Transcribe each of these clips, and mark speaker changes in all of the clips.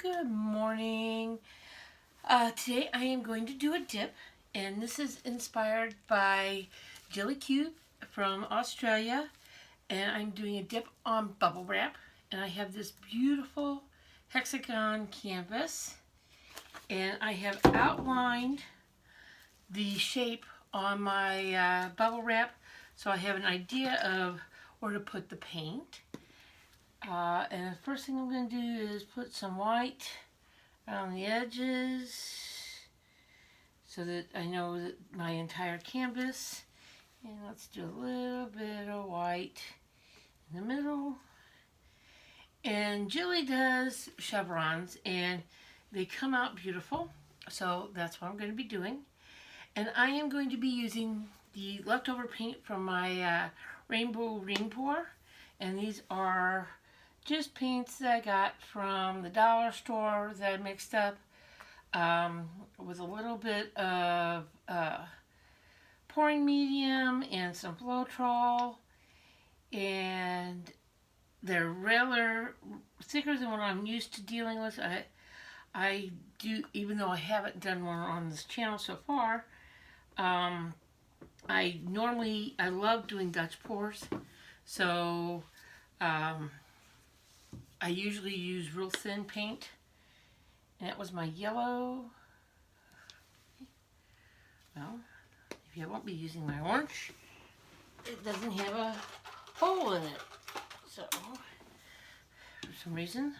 Speaker 1: Good morning. Today I am going to do a dip, and this is inspired by Jilly Q from Australia. And I'm doing a dip on bubble wrap, and I have this beautiful hexagon canvas, and I have outlined the shape on my bubble wrap, so I have an idea of where to put the paint. And the first thing I'm going to do is put some white around the edges so that I know that my entire canvas. And let's do a little bit of white in the middle. And Jilly does chevrons and they come out beautiful. So that's what I'm going to be doing. And I am going to be using the leftover paint from my Rainbow Ring Pour. And these are just paints that I got from the dollar store that I mixed up with a little bit of pouring medium and some Floetrol, and they're rather thicker than what I'm used to dealing with. I do, even though I haven't done one on this channel so far. I love doing Dutch pours, so I usually use real thin paint, and that was my yellow. Well, maybe I won't be using my orange. It doesn't have a hole in it, so for some reason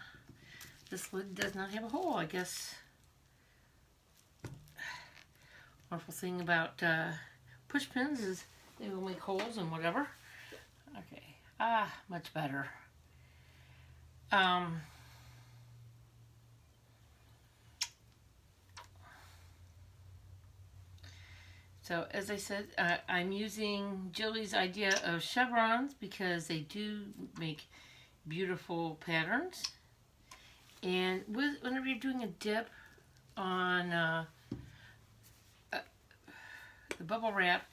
Speaker 1: this lid does not have a hole. I guess wonderful thing about push pins is they will make holes and whatever. Okay, much better. So as I said, I'm using Jilly's idea of chevrons because they do make beautiful patterns. And whenever you're doing a dip on the bubble wrap,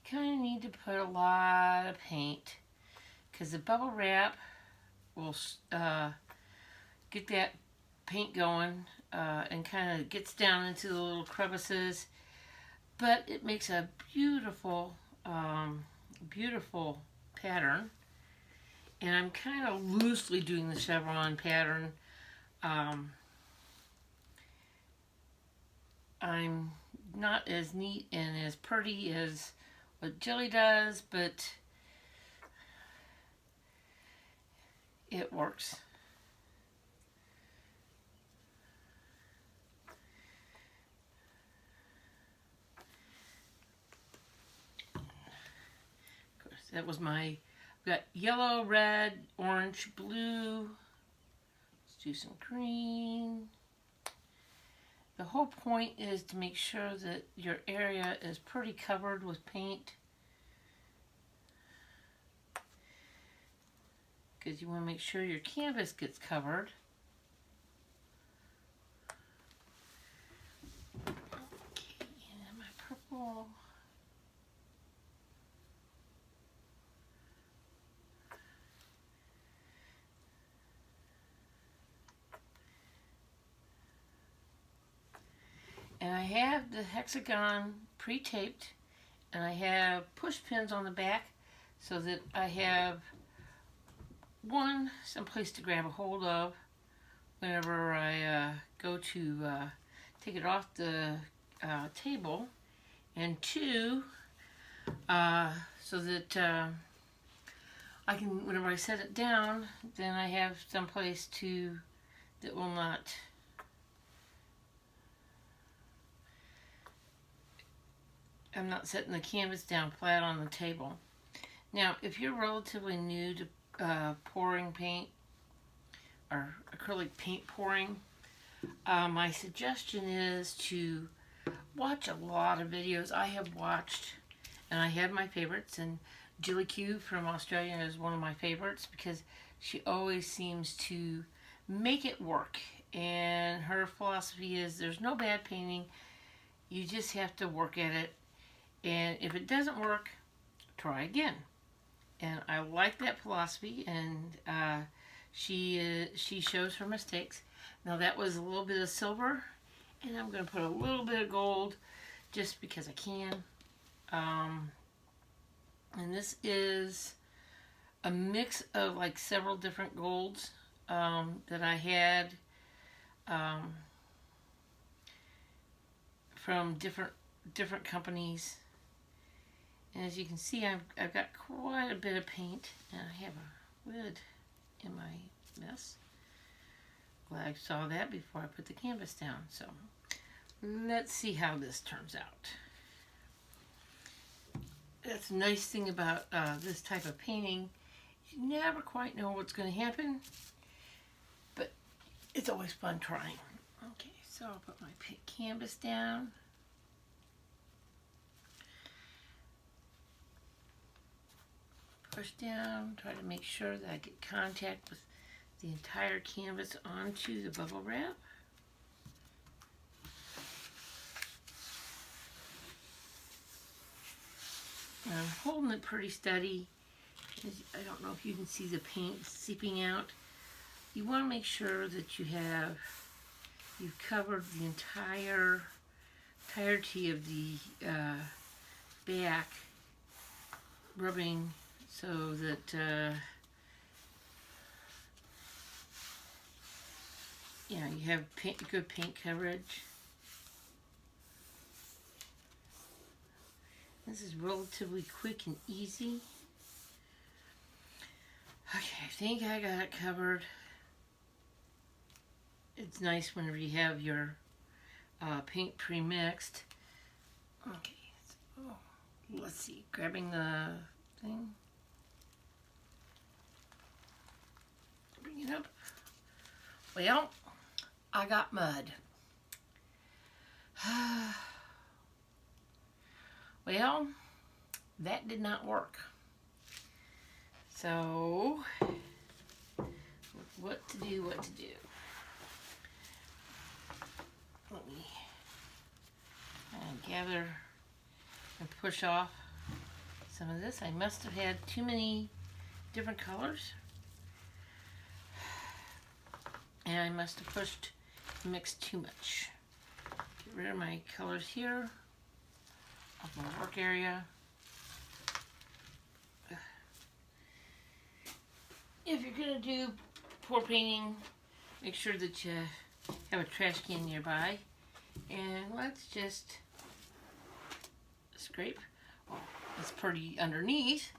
Speaker 1: you kind of need to put a lot of paint because the bubble wrap will get that paint going and kind of gets down into the little crevices, but it makes a beautiful beautiful pattern. And I'm kind of loosely doing the chevron pattern. I'm not as neat and as pretty as what Jilly does, but it works. Of course, that was I've got yellow, red, orange, blue. Let's do some green. The whole point is to make sure that your area is pretty covered with paint, because you want to make sure your canvas gets covered. Okay, and my purple. And I have the hexagon pre-taped, and I have push pins on the back so that I have someplace to grab a hold of whenever I go to take it off the table, and two, so that I can, whenever I set it down, then I have someplace that will not I'm not setting the canvas down flat on the table. Now, if you're relatively new to pouring paint or acrylic paint pouring, my suggestion is to watch a lot of videos. I have watched, and I have my favorites, and Jilly Q from Australia is one of my favorites because she always seems to make it work. And her philosophy is there's no bad painting, you just have to work at it. And if it doesn't work, try again. And I like that philosophy, and she shows her mistakes. Now that was a little bit of silver, and I'm going to put a little bit of gold just because I can. And this is a mix of like several different golds that I had from different companies. And as you can see, I've got quite a bit of paint, and I have a lid in my mess. Glad I saw that before I put the canvas down. So let's see how this turns out. That's the nice thing about this type of painting. You never quite know what's going to happen, but it's always fun trying. Okay, so I'll put my canvas down. Push down, try to make sure that I get contact with the entire canvas onto the bubble wrap. And I'm holding it pretty steady. I don't know if you can see the paint seeping out. You want to make sure that you've covered the entirety of the back, rubbing so that you have good paint coverage. This is relatively quick and easy. Okay, I think I got it covered. It's nice whenever you have your paint pre-mixed. Okay, so let's see, grabbing the thing. Bring it up. Well, I got mud. Well, that did not work. So, what to do? Let me gather and push off some of this. I must have had too many different colors. And I must have mixed too much. Get rid of my colors here, off my work area. If you're going to do pour painting, make sure that you have a trash can nearby. And let's just scrape. Well, it's pretty underneath.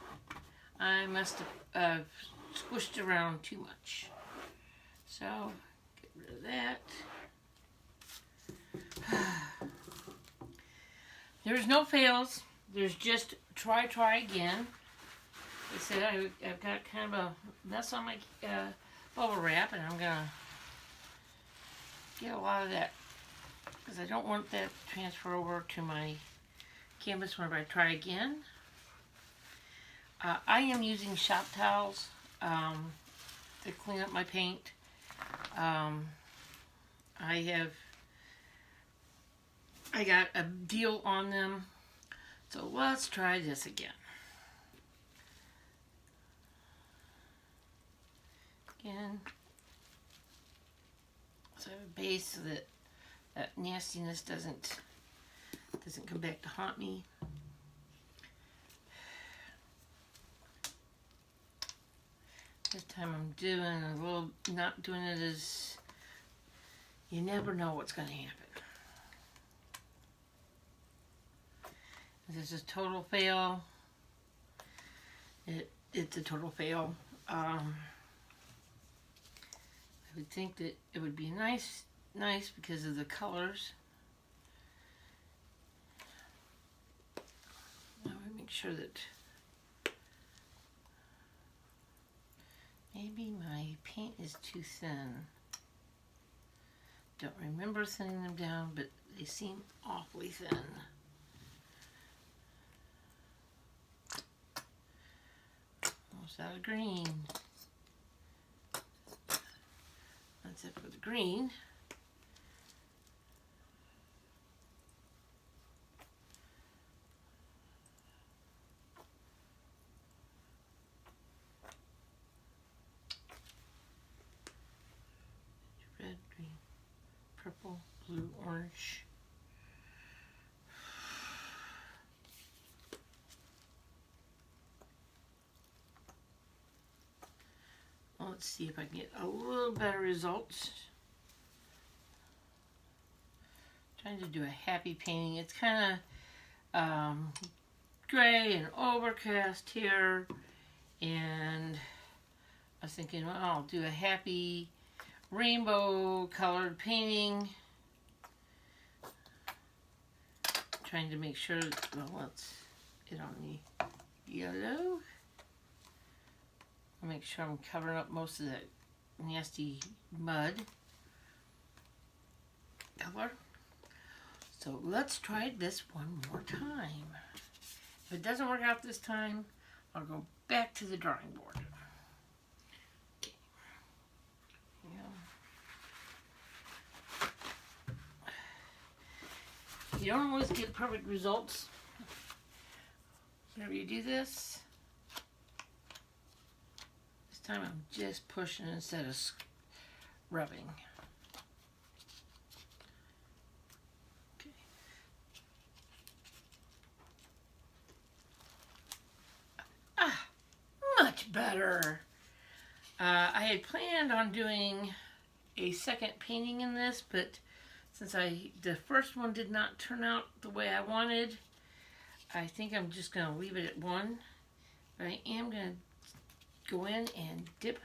Speaker 1: I must have squished around too much. So, get rid of that. There's no fails. There's just try again. I said I've got kind of a mess on my bubble wrap, and I'm going to get a lot of that because I don't want that to transfer over to my canvas whenever I try again. I am using shop towels to clean up my paint. I got a deal on them, so let's try this again. So I have a base so that that nastiness doesn't come back to haunt me. This time I'm not doing it as, you never know what's going to happen. This is a total fail. It's a total fail. I would think that it would be nice because of the colors. Now I make sure that maybe my paint is too thin. Don't remember thinning them down, but they seem awfully thin. Almost out of green. That's it for the green. Red green, purple, blue, orange. Well, let's see if I can get a little better results. Trying to do a happy painting. It's kind of gray and overcast here, and I was thinking, well, I'll do a happy rainbow colored painting. Trying to make sure, well, let's get on the yellow. I'll make sure I'm covering up most of that nasty mud color. So let's try this one more time. If it doesn't work out this time, I'll go back to the drawing board. Okay. Yeah. You don't always get perfect results whenever you do this. This time I'm just pushing instead of rubbing. Much better. I had planned on doing a second painting in this, but since the first one did not turn out the way I wanted, I think I'm just going to leave it at one. But I am going to go in and dip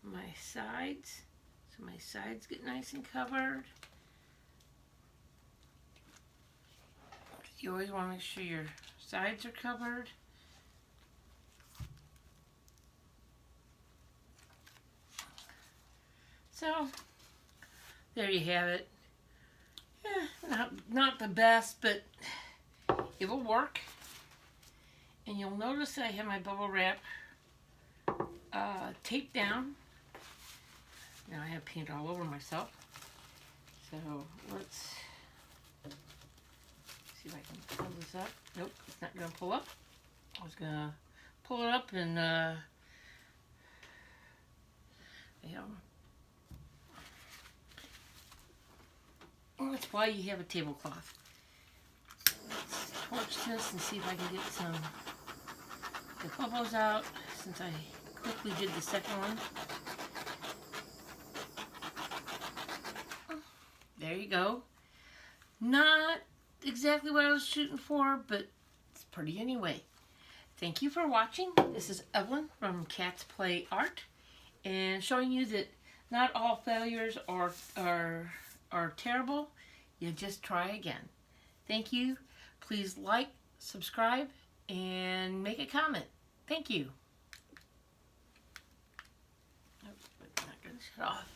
Speaker 1: my sides so my sides get nice and covered. You always want to make sure your sides are covered. So, there you have it. Not the best, but it will work. And you'll notice that I have my bubble wrap taped down. Now I have paint all over myself. So, let's see if I can pull this up. Nope, it's not going to pull up. I was going to pull it up and, that's why you have a tablecloth. Let's torch this and see if I can get some the bubbles out since I quickly did the second one. There you go. Not exactly what I was shooting for, but it's pretty anyway. Thank you for watching. This is Evelyn from Cat's Play Art, and showing you that not all failures are terrible. You just try again. Thank you. Please like, subscribe, and make a comment. Thank you. Oh, not gonna shut off.